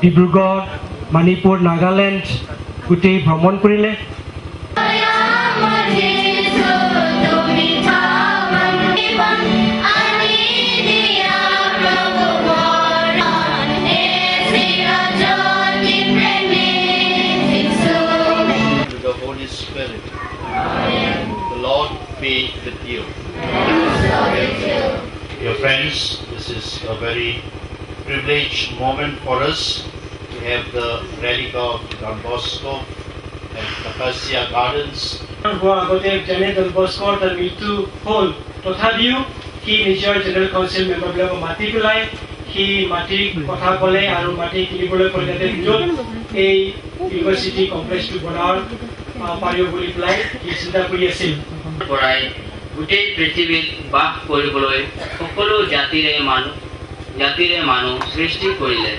ডিব্ৰুগড় মণিপুৰ নাগালেণ্ড গোটেই ভ্ৰমণ কৰিলে The Lord be with you. Dear friends, this is a very privileged moment for us to have the relic of Don Bosco at Acacia Gardens. Don Bosco তাৰ মৃত্যু হ'ল তথাপিও C নিজৰ general council মেম্বাৰবিলাকক মাতি পেলাই সি মাটিৰ কথা ক'লে আৰু মাটি কিনিবলৈ ক'লে য'ত এই ইউনিভাৰ্চিটি কমপ্লেক্সটো বনাৰ পাৰিব বুলি পেলাই সি চিন্তা কৰি আছিল পৰাই গোটেই পৃথিৱীত বাস কৰিবলৈ সকলো জাতিৰে মানুহ সৃষ্টি কৰিলে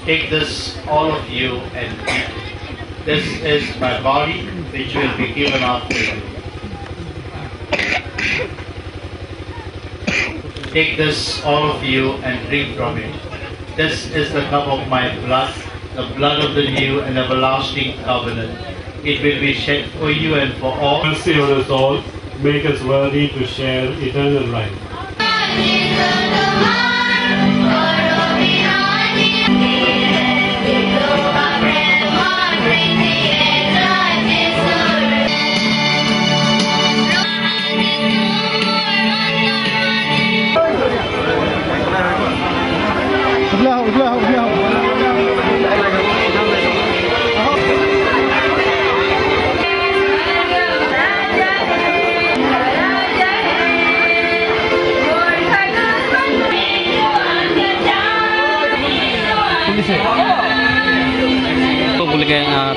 Take this, all of you, and eat. This is my body, which will be given up for you. Take this, all of you, and drink from it. This is the cup of my blood, the blood of the new and everlasting covenant. It will be shed for you and for all. Mercy on us all, make us worthy to share eternal life.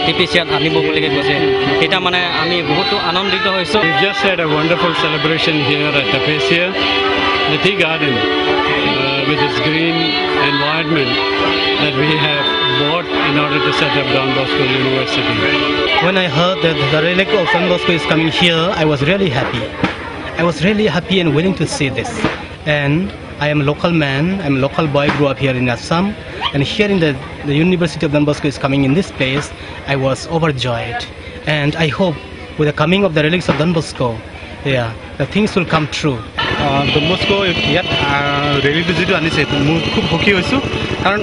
টিপিচিয়াত আনিব বুলি কৈছে এটা মানে আমি বহুত আনন্দিত হৈছো We just had a wonderful celebration here at Acacia, the tea garden with its green environment that we have bought in order to set up Don Bosco University. When I heard that the relic of Don Bosco is coming here, I was really happy. I was really happy and willing to see this. And I am a local man, I'm a local boy, grew up here in Assam. And hearing that the University of Don Bosco is coming in this place, I was overjoyed. And I hope with the coming of the relics of Don Bosco, the things will come true. Don Bosco ইয়াত ৰেলীটো যিটো আনিছে মোৰ খুব সুখী হৈছোঁ কাৰণ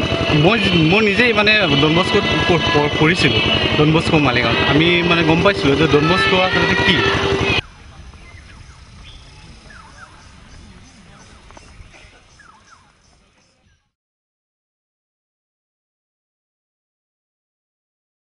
মই নিজেই মানে ডন বস্কোত পঢ়িছিলোঁ ডন বস্কো মালিগাঁৱত আমি মানে গম পাইছিলোঁ যে ডন বস্কো আচলতে কি